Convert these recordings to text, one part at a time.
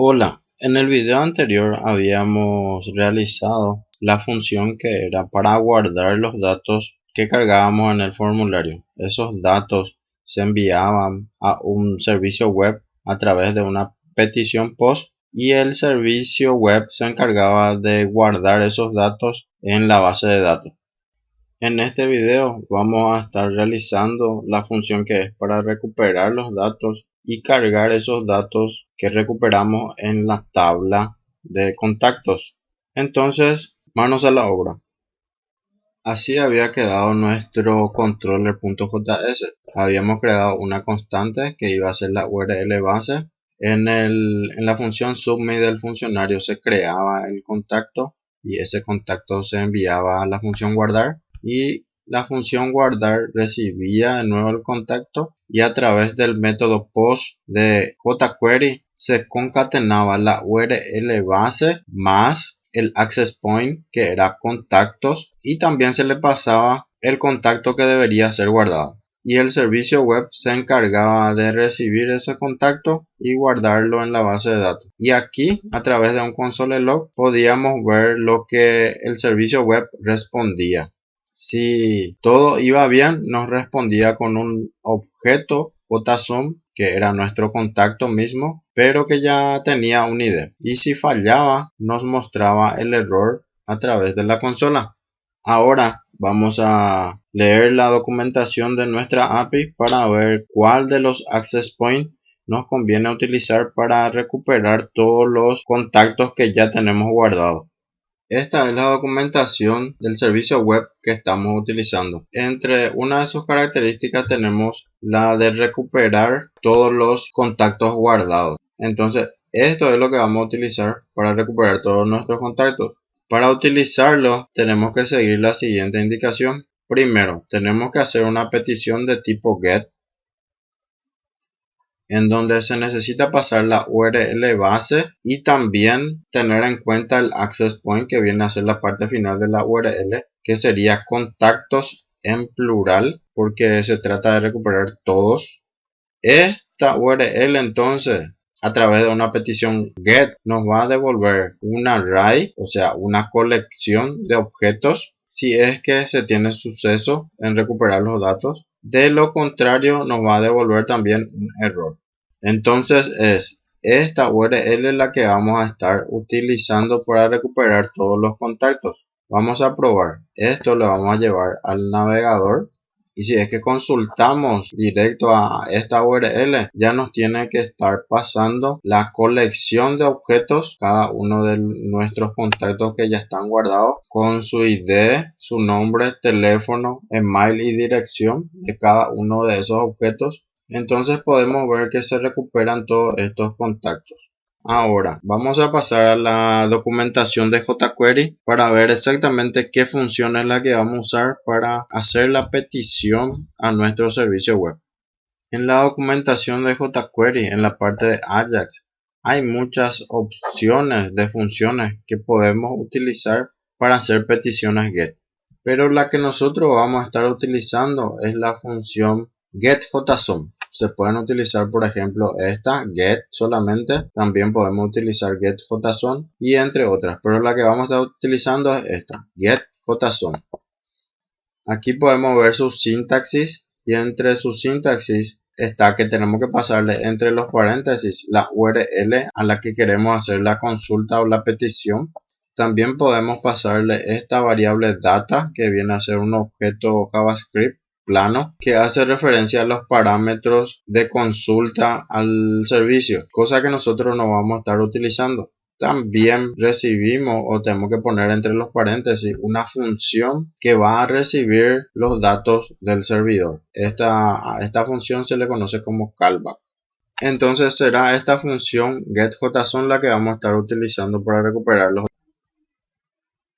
Hola, en el video anterior habíamos realizado la función anterior habíamos realizado la función que era para guardar los datos que cargábamos en el formulario. Esos datos se enviaban a un servicio web a través de una petición POST y el servicio web se encargaba de guardar esos datos en la base de datos. En este video vamos a estar realizando la función que es para recuperar los datos y cargar esos datos que recuperamos en la tabla de contactos. Entonces, manos a la obra. Así había quedado nuestro controller.js. Habíamos creado una constante que iba a ser la URL base. En la función submit del funcionario se creaba el contacto y ese contacto se enviaba a la función guardar. Y la función guardar recibía de nuevo el contacto y a través del método post de jQuery se concatenaba la URL base más el access point que era contactos y también se le pasaba el contacto que debería ser guardado. Y el servicio web se encargaba de recibir ese contacto y guardarlo en la base de datos. Y aquí, a través de un console log, podíamos ver lo que el servicio web respondía. Si todo iba bien, nos respondía con un objeto JSON, que era nuestro contacto mismo, pero que ya tenía un ID. Y si fallaba, nos mostraba el error a través de la consola. Ahora vamos a leer la documentación de nuestra API para ver cuál de los access points nos conviene utilizar para recuperar todos los contactos que ya tenemos guardados. Esta es la documentación del servicio web que estamos utilizando. Entre una de sus características tenemos la de recuperar todos los contactos guardados. Entonces, esto es lo que vamos a utilizar para recuperar todos nuestros contactos. Para utilizarlo, tenemos que seguir la siguiente indicación. Primero, tenemos que hacer una petición de tipo GET, en donde se necesita pasar la URL base y también tener en cuenta el access point, que viene a ser la parte final de la URL, que sería contactos en plural, porque se trata de recuperar todos. Esta URL entonces, a través de una petición GET, nos va a devolver un array, o sea, una colección de objetos, si es que se tiene suceso en recuperar los datos. De lo contrario, nos va a devolver también un error. Entonces es esta URL la que vamos a estar utilizando para recuperar todos los contactos. Vamos a probar. Esto lo vamos a llevar al navegador. Y si es que consultamos directo a esta URL, ya nos tiene que estar pasando la colección de objetos, cada uno de nuestros contactos que ya están guardados, con su ID, su nombre, teléfono, email y dirección de cada uno de esos objetos. Entonces podemos ver que se recuperan todos estos contactos. Ahora vamos a pasar a la documentación de jQuery para ver exactamente qué función es la que vamos a usar para hacer la petición a nuestro servicio web. En la documentación de jQuery, en la parte de Ajax, hay muchas opciones de funciones que podemos utilizar para hacer peticiones GET. Pero la que nosotros vamos a estar utilizando es la función getJSON. Se pueden utilizar, por ejemplo, esta get solamente. También podemos utilizar getJSON y entre otras. Pero la que vamos a estar utilizando es esta, getJSON. Aquí podemos ver su sintaxis y entre su sintaxis está que tenemos que pasarle entre los paréntesis la URL a la que queremos hacer la consulta o la petición. También podemos pasarle esta variable data, que viene a ser un objeto JavaScript plano que hace referencia a los parámetros de consulta al servicio, cosa que nosotros no vamos a estar utilizando. También recibimos o tenemos que poner entre los paréntesis una función que va a recibir los datos del servidor. Esta función se le conoce como callback. Entonces será esta función getJSON la que vamos a estar utilizando para recuperar los datos.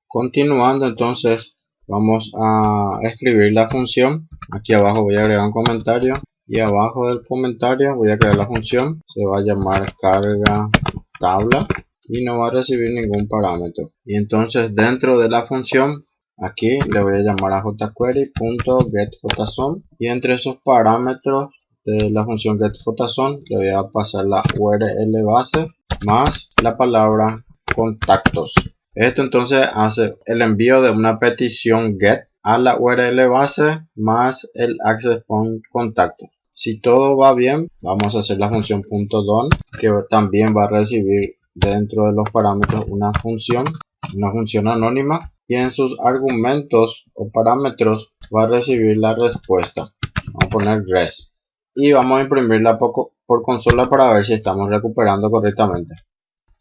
Continuando, entonces vamos a escribir la función. Aquí abajo voy a agregar un comentario y abajo del comentario voy a crear la función. Se va a llamar carga tabla y no va a recibir ningún parámetro. Y entonces dentro de la función aquí le voy a llamar a jQuery.getJSON y entre esos parámetros de la función getJSON le voy a pasar la URL base más la palabra contactos. Esto entonces hace el envío de una petición GET a la URL base más el access point contacto. Si todo va bien, vamos a hacer la función .don, que también va a recibir dentro de los parámetros una función anónima, y en sus argumentos o parámetros va a recibir la respuesta. Vamos a poner res y vamos a imprimirla por consola para ver si estamos recuperando correctamente.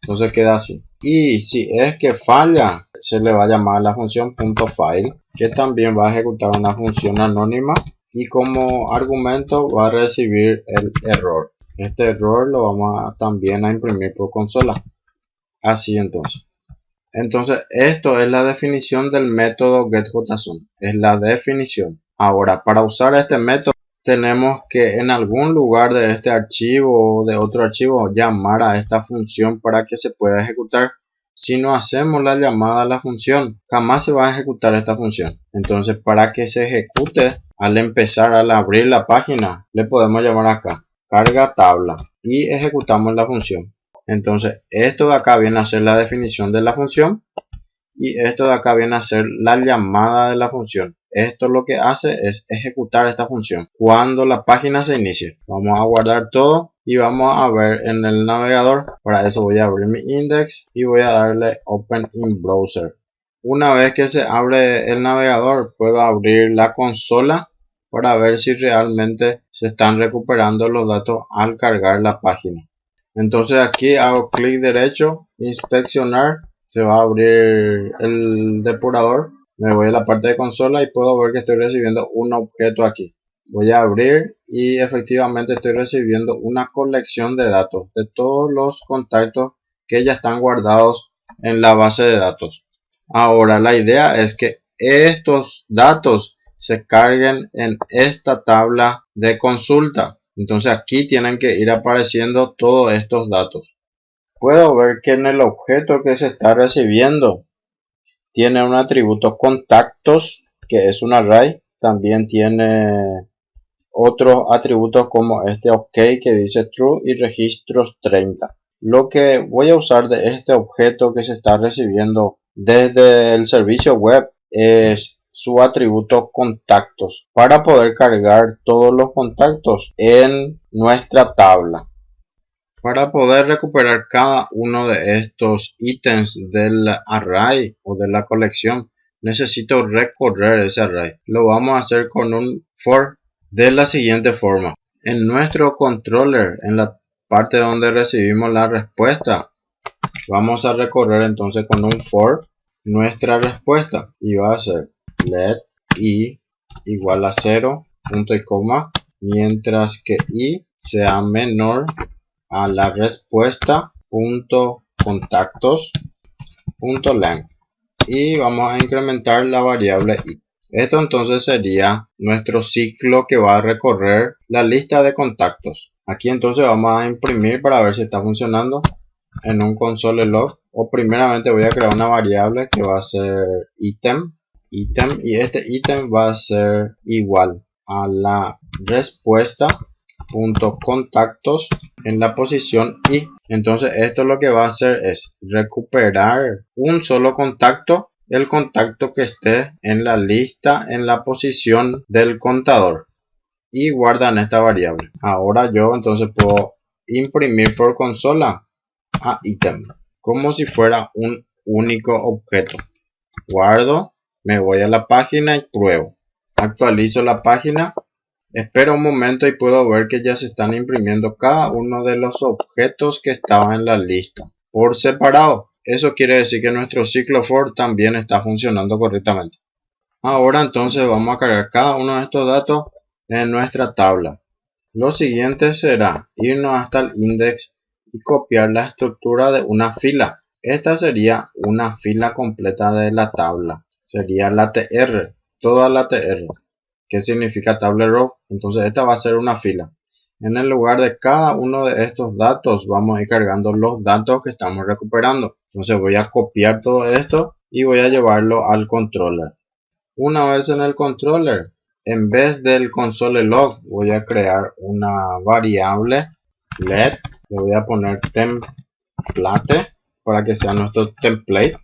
Entonces queda así. Y si es que falla, se le va a llamar la función .file, que también va a ejecutar una función anónima y como argumento va a recibir el error. Este error lo vamos también a imprimir por consola. Así entonces. Esto es la definición del método getJSON. Es la definición. Ahora, para usar este método, tenemos que en algún lugar de este archivo o de otro archivo llamar a esta función para que se pueda ejecutar. Si no hacemos la llamada a la función, jamás se va a ejecutar esta función. Entonces, para que se ejecute, al abrir la página, le podemos llamar acá carga tabla y ejecutamos la función. Entonces, esto de acá viene a ser la definición de la función y esto de acá viene a ser la llamada de la función. Esto lo que hace es ejecutar esta función cuando la página se inicie. Vamos a guardar todo y vamos a ver en el navegador. Para eso voy a abrir mi index y voy a darle Open in Browser. Una vez que se abre el navegador, puedo abrir la consola para ver si realmente se están recuperando los datos al cargar la página. Entonces aquí hago clic derecho, inspeccionar, se va a abrir el depurador, me voy a la parte de consola y puedo ver que estoy recibiendo un objeto aquí. Voy a abrir y efectivamente estoy recibiendo una colección de datos de todos los contactos que ya están guardados en la base de datos. Ahora la idea es que estos datos se carguen en esta tabla de consulta. Entonces aquí tienen que ir apareciendo todos estos datos. Puedo ver que en el objeto que se está recibiendo tiene un atributo contactos, que es un array. También tiene otros atributos como este OK que dice true y registros 30. Lo que voy a usar de este objeto que se está recibiendo desde el servicio web es su atributo contactos para poder cargar todos los contactos en nuestra tabla. Para poder recuperar cada uno de estos ítems del array o de la colección, necesito recorrer ese array. Lo vamos a hacer con un for de la siguiente forma. En nuestro controller, en la parte donde recibimos la respuesta, vamos a recorrer entonces con un for nuestra respuesta y va a ser let i igual a 0, punto y coma, mientras que i sea menor a la respuesta punto contactos punto length, y vamos a incrementar la variable i. Esto entonces sería nuestro ciclo que va a recorrer la lista de contactos. Aquí entonces vamos a imprimir para ver si está funcionando en un console log. O primeramente voy a crear una variable que va a ser item, y este ítem va a ser igual a la respuesta punto contactos en la posición i. Entonces esto lo que va a hacer es recuperar un solo contacto, el contacto que esté en la lista en la posición del contador, y guardan esta variable. Ahora yo entonces puedo imprimir por consola a item como si fuera un único objeto. Guardo, me voy a la página y pruebo. Actualizo la página. Espero un momento y puedo ver que ya se están imprimiendo cada uno de los objetos que estaban en la lista por separado. Eso quiere decir que nuestro ciclo for también está funcionando correctamente. Ahora entonces vamos a cargar cada uno de estos datos en nuestra tabla. Lo siguiente será irnos hasta el index y copiar la estructura de una fila. Esta sería una fila completa de la tabla. Sería la tr, toda la tr. ¿Qué significa table row? Entonces esta va a ser una fila. En el lugar de cada uno de estos datos vamos a ir cargando los datos que estamos recuperando. Entonces voy a copiar todo esto y voy a llevarlo al controller. Una vez en el controller, en vez del console log, voy a crear una variable let. Le voy a poner temp plate para que sea nuestro template.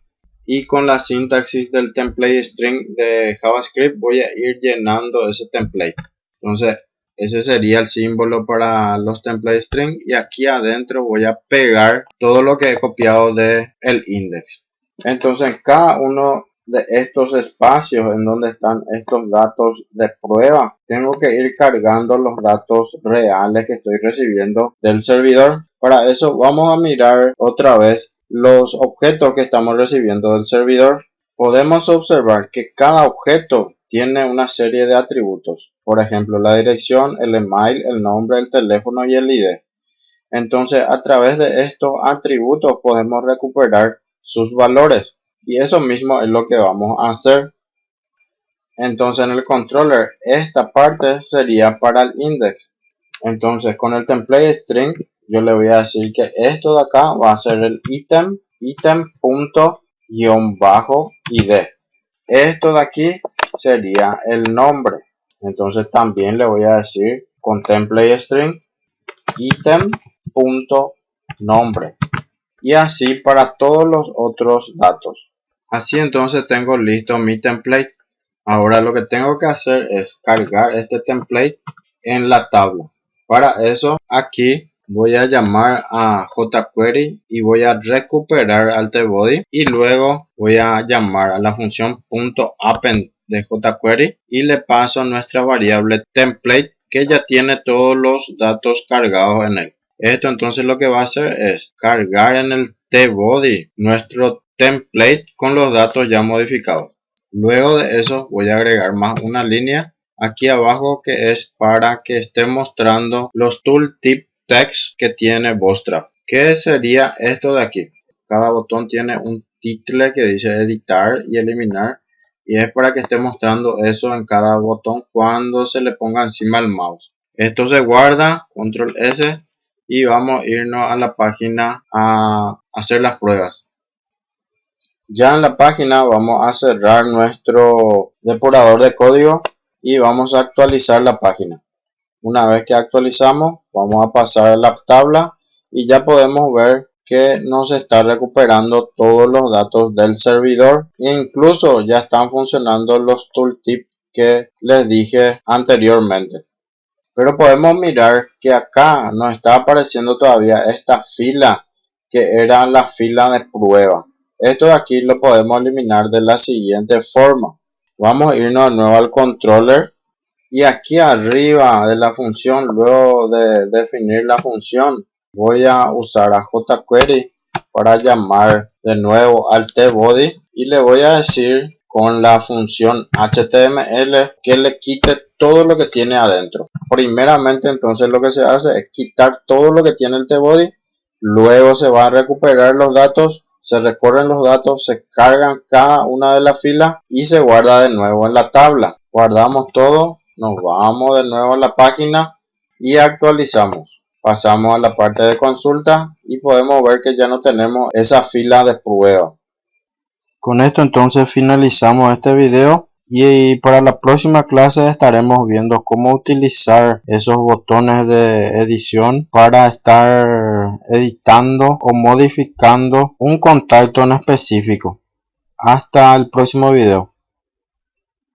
Y con la sintaxis del template string de JavaScript voy a ir llenando ese template. Entonces ese sería el símbolo para los template string, y aquí adentro voy a pegar todo lo que he copiado de el index. Entonces en cada uno de estos espacios en donde están estos datos de prueba, tengo que ir cargando los datos reales que estoy recibiendo del servidor. Para eso vamos a mirar otra vez los objetos que estamos recibiendo del servidor. Podemos observar que cada objeto tiene una serie de atributos, por ejemplo la dirección, el email, el nombre, el teléfono y el ID. Entonces a través de estos atributos podemos recuperar sus valores, y eso mismo es lo que vamos a hacer. Entonces en el controller esta parte sería para el index. Entonces con el template string yo le voy a decir que esto de acá va a ser el item.-id. Esto de aquí sería el nombre. Entonces también le voy a decir con template string item.nombre, y así para todos los otros datos. Así entonces tengo listo mi template. Ahora lo que tengo que hacer es cargar este template en la tabla. Para eso aquí voy a llamar a jQuery y voy a recuperar al tbody, y luego voy a llamar a la función .append de jQuery y le paso nuestra variable template que ya tiene todos los datos cargados en él. Esto entonces lo que va a hacer es cargar en el tbody nuestro template con los datos ya modificados. Luego de eso voy a agregar más una línea aquí abajo que es para que esté mostrando los tooltip text que tiene Bootstrap. ¿Qué sería esto de aquí? Cada botón tiene un título que dice editar y eliminar, y es para que esté mostrando eso en cada botón cuando se le ponga encima el mouse. Esto se guarda, control S, y vamos a irnos a la página a hacer las pruebas. Ya en la página vamos a cerrar nuestro depurador de código y vamos a actualizar la página. Una vez que actualizamos, vamos a pasar a la tabla y ya podemos ver que nos está recuperando todos los datos del servidor, e incluso ya están funcionando los tooltips que les dije anteriormente. Pero podemos mirar que acá nos está apareciendo todavía esta fila que era la fila de prueba. Esto de aquí lo podemos eliminar de la siguiente forma. Vamos a irnos de nuevo al controller, y aquí arriba de la función, luego de definir la función, voy a usar a jQuery para llamar de nuevo al tbody, y le voy a decir con la función html que le quite todo lo que tiene adentro. Primeramente entonces lo que se hace es quitar todo lo que tiene el tbody, luego se van a recuperar los datos, se recorren los datos, se cargan cada una de las filas y se guarda de nuevo en la tabla. Guardamos todo, nos vamos de nuevo a la página y actualizamos. Pasamos a la parte de consulta y podemos ver que ya no tenemos esa fila de prueba. Con esto entonces finalizamos este video, y para la próxima clase estaremos viendo cómo utilizar esos botones de edición para estar editando o modificando un contacto en específico. Hasta el próximo video.